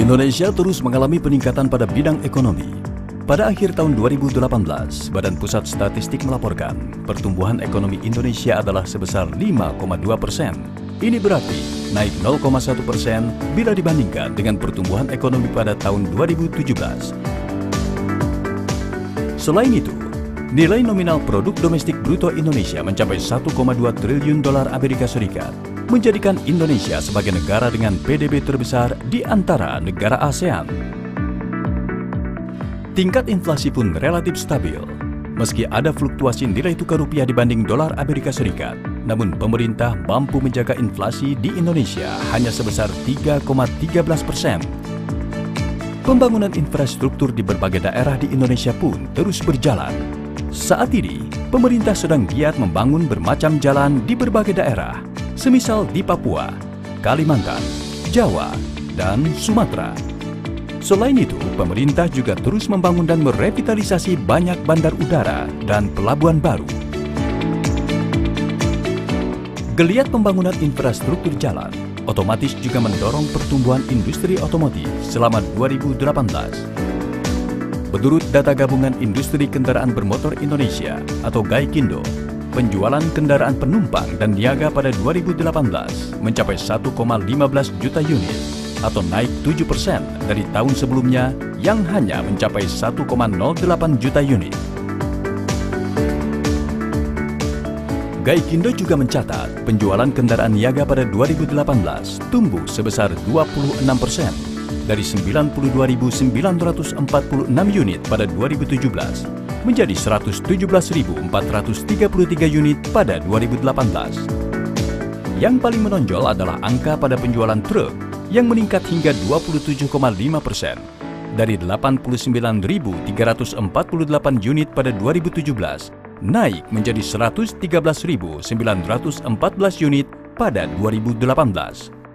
Indonesia terus mengalami peningkatan pada bidang ekonomi. Pada akhir tahun 2018, Badan Pusat Statistik melaporkan pertumbuhan ekonomi Indonesia adalah sebesar 5,2%. Ini berarti naik 0,1% bila dibandingkan dengan pertumbuhan ekonomi pada tahun 2017. Selain itu, nilai nominal produk domestik bruto Indonesia mencapai 1,2 triliun dolar Amerika Serikat, menjadikan Indonesia sebagai negara dengan PDB terbesar di antara negara ASEAN. Tingkat inflasi pun relatif stabil. Meski ada fluktuasi nilai tukar rupiah dibanding dolar Amerika Serikat, namun pemerintah mampu menjaga inflasi di Indonesia hanya sebesar 3,13%. Pembangunan infrastruktur di berbagai daerah di Indonesia pun terus berjalan. Saat ini, pemerintah sedang giat membangun bermacam jalan di berbagai daerah, semisal di Papua, Kalimantan, Jawa, dan Sumatera. Selain itu, pemerintah juga terus membangun dan merevitalisasi banyak bandar udara dan pelabuhan baru. Geliat pembangunan infrastruktur jalan otomatis juga mendorong pertumbuhan industri otomotif selama 2018. Menurut data Gabungan Industri Kendaraan Bermotor Indonesia atau GAIKINDO, penjualan kendaraan penumpang dan niaga pada 2018 mencapai 1,15 juta unit atau naik 7% dari tahun sebelumnya yang hanya mencapai 1,08 juta unit. GAIKINDO juga mencatat penjualan kendaraan niaga pada 2018 tumbuh sebesar 26% dari 92.946 unit pada 2017 menjadi 117.433 unit pada 2018. Yang paling menonjol adalah angka pada penjualan truk yang meningkat hingga 27,5% dari 89.348 unit pada 2017 naik menjadi 113.914 unit pada 2018.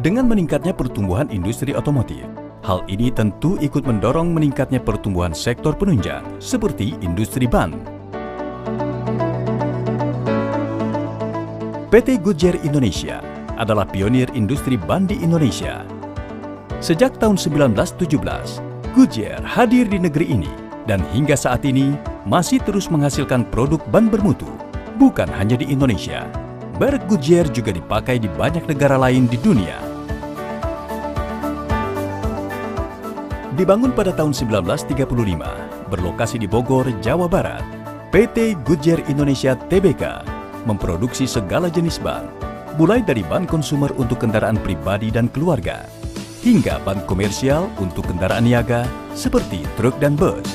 Dengan meningkatnya pertumbuhan industri otomotif, hal ini tentu ikut mendorong meningkatnya pertumbuhan sektor penunjang seperti industri ban. PT Goodyear Indonesia adalah pionir industri ban di Indonesia. Sejak tahun 1917, Goodyear hadir di negeri ini dan hingga saat ini masih terus menghasilkan produk ban bermutu, bukan hanya di Indonesia. Merek Goodyear juga dipakai di banyak negara lain di dunia. Dibangun pada tahun 1935, berlokasi di Bogor, Jawa Barat, PT Goodyear Indonesia Tbk memproduksi segala jenis ban, mulai dari ban konsumer untuk kendaraan pribadi dan keluarga, hingga ban komersial untuk kendaraan niaga seperti truk dan bus.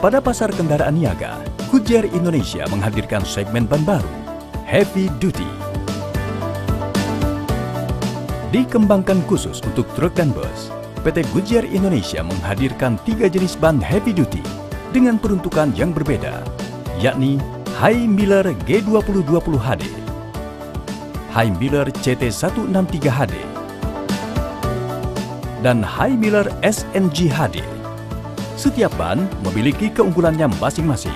Pada pasar kendaraan niaga, Goodyear Indonesia menghadirkan segmen ban baru, Heavy Duty. Dikembangkan khusus untuk truk dan bus, PT Goodyear Indonesia menghadirkan 3 jenis ban Heavy Duty dengan peruntukan yang berbeda, yakni High Miller G2020 HD, High Miller CT163 HD, dan High Miller SNG HD. Setiap ban memiliki keunggulannya masing-masing.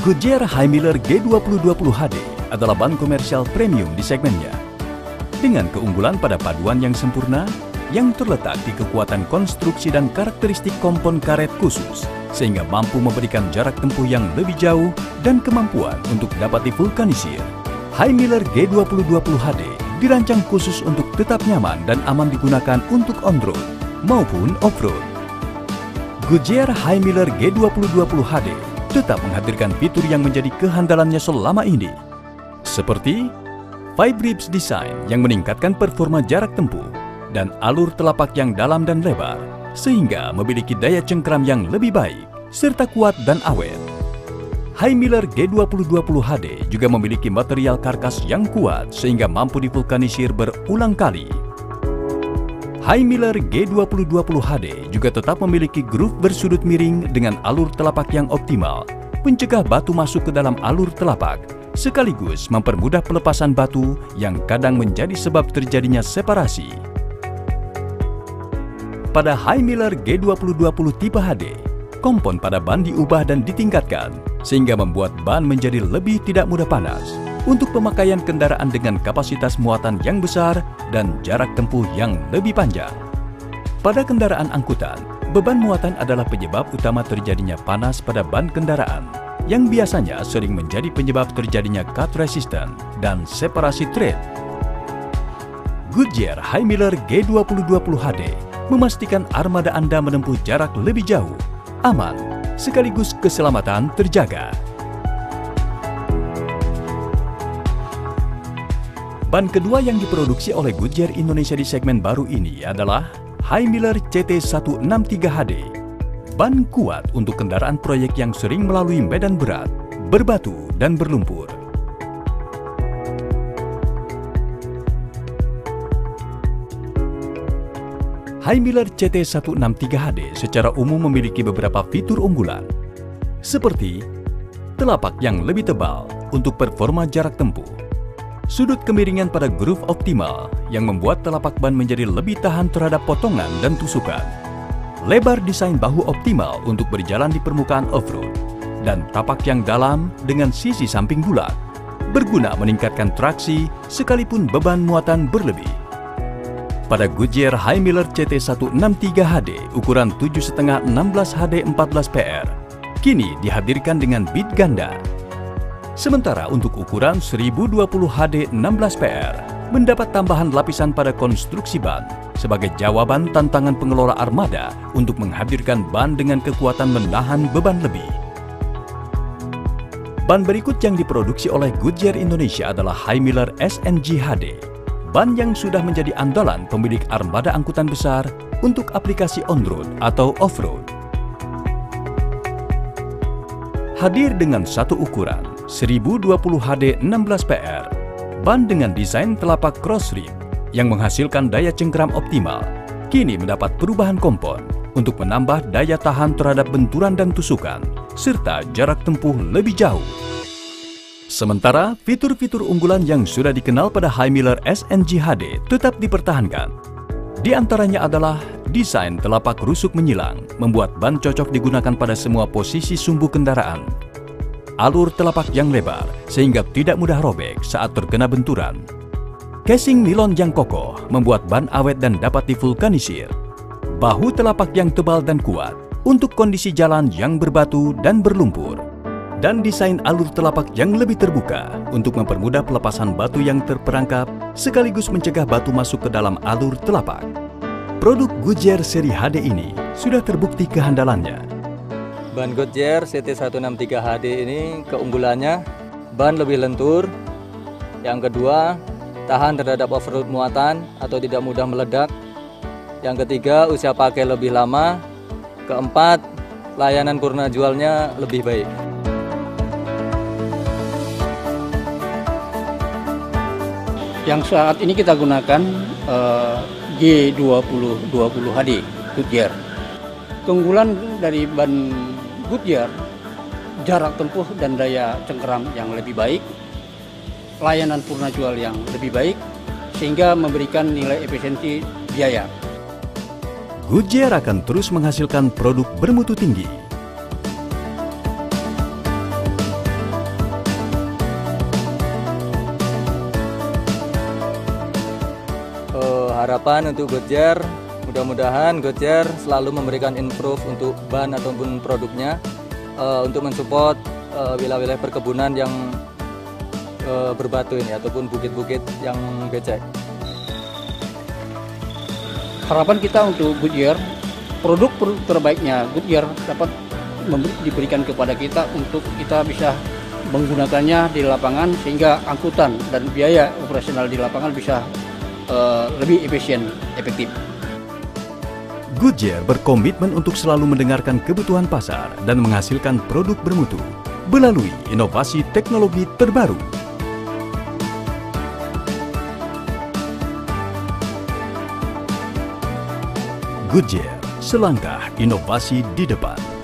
Goodyear High Miller G2020 HD adalah ban komersial premium di segmennya, dengan keunggulan pada paduan yang sempurna yang terletak di kekuatan konstruksi dan karakteristik kompon karet khusus, sehingga mampu memberikan jarak tempuh yang lebih jauh dan kemampuan untuk dapat divulkanisir. High Miller G2020 HD dirancang khusus untuk tetap nyaman dan aman digunakan untuk on-road maupun off-road. Goodyear High Miller G2020 HD tetap menghadirkan fitur yang menjadi kehandalannya selama ini, seperti Fibribs Design yang meningkatkan performa jarak tempuh dan alur telapak yang dalam dan lebar, sehingga memiliki daya cengkram yang lebih baik, serta kuat dan awet. High Miller G2020 HD juga memiliki material karkas yang kuat sehingga mampu divulkanisir berulang kali. High Miller G2020 HD juga tetap memiliki groove bersudut miring dengan alur telapak yang optimal, mencegah batu masuk ke dalam alur telapak, sekaligus mempermudah pelepasan batu yang kadang menjadi sebab terjadinya separasi. Pada High Miller G2020 tipe HD, kompon pada ban diubah dan ditingkatkan, sehingga membuat ban menjadi lebih tidak mudah panas. untuk pemakaian kendaraan dengan kapasitas muatan yang besar dan jarak tempuh yang lebih panjang. Pada kendaraan angkutan, beban muatan adalah penyebab utama terjadinya panas pada ban kendaraan, yang biasanya sering menjadi penyebab terjadinya cut resistance dan separasi tread. Goodyear High Miller G2020 HD memastikan armada Anda menempuh jarak lebih jauh, aman, sekaligus keselamatan terjaga. Ban kedua yang diproduksi oleh Goodyear Indonesia di segmen baru ini adalah High Miller CT163 HD. Ban kuat untuk kendaraan proyek yang sering melalui medan berat, berbatu, dan berlumpur. High Miller CT163 HD secara umum memiliki beberapa fitur unggulan, seperti telapak yang lebih tebal untuk performa jarak tempuh, sudut kemiringan pada groove optimal yang membuat telapak ban menjadi lebih tahan terhadap potongan dan tusukan, lebar desain bahu optimal untuk berjalan di permukaan off-road, dan tapak yang dalam dengan sisi samping bulat, berguna meningkatkan traksi sekalipun beban muatan berlebih. Pada Goodyear High Miller CT163 HD ukuran 7,5 16 HD 14 PR, kini dihadirkan dengan bit ganda. Sementara untuk ukuran 1020 HD 16 PR, mendapat tambahan lapisan pada konstruksi ban sebagai jawaban tantangan pengelola armada untuk menghadirkan ban dengan kekuatan menahan beban lebih. Ban berikut yang diproduksi oleh Goodyear Indonesia adalah High Miller SNG HD, ban yang sudah menjadi andalan pemilik armada angkutan besar untuk aplikasi on-road atau off-road. Hadir dengan satu ukuran 1020 HD 16 PR, ban dengan desain telapak cross rib yang menghasilkan daya cengkeram optimal, kini mendapat perubahan kompon untuk menambah daya tahan terhadap benturan dan tusukan, serta jarak tempuh lebih jauh. Sementara, fitur-fitur unggulan yang sudah dikenal pada High Miller SNG HD tetap dipertahankan. Di antaranya adalah desain telapak rusuk menyilang, membuat ban cocok digunakan pada semua posisi sumbu kendaraan. Alur telapak yang lebar, sehingga tidak mudah robek saat terkena benturan. Casing nilon yang kokoh, membuat ban awet dan dapat divulkanisir. Bahu telapak yang tebal dan kuat, untuk kondisi jalan yang berbatu dan berlumpur. Dan desain alur telapak yang lebih terbuka, untuk mempermudah pelepasan batu yang terperangkap, sekaligus mencegah batu masuk ke dalam alur telapak. Produk Goodyear seri HD ini sudah terbukti kehandalannya. Ban Goodyear CT163 HD ini keunggulannya ban lebih lentur, yang kedua tahan terhadap off-road muatan atau tidak mudah meledak, yang ketiga usia pakai lebih lama, keempat layanan purna jualnya lebih baik. Yang saat ini kita gunakan G2020 HD Goodyear. Keunggulan dari ban Goodyear, jarak tempuh dan daya cengkeram yang lebih baik, layanan purna jual yang lebih baik, sehingga memberikan nilai efisiensi biaya. Goodyear akan terus menghasilkan produk bermutu tinggi. Harapan untuk Goodyear, mudah-mudahan Goodyear selalu memberikan improve untuk ban ataupun produknya untuk mensupport wilayah-wilayah perkebunan yang berbatu ini ataupun bukit-bukit yang becek. Harapan kita untuk Goodyear, produk terbaiknya Goodyear dapat diberikan kepada kita untuk kita bisa menggunakannya di lapangan, sehingga angkutan dan biaya operasional di lapangan bisa lebih efisien, efektif. Goodyear berkomitmen untuk selalu mendengarkan kebutuhan pasar dan menghasilkan produk bermutu melalui inovasi teknologi terbaru. Goodyear, selangkah inovasi di depan.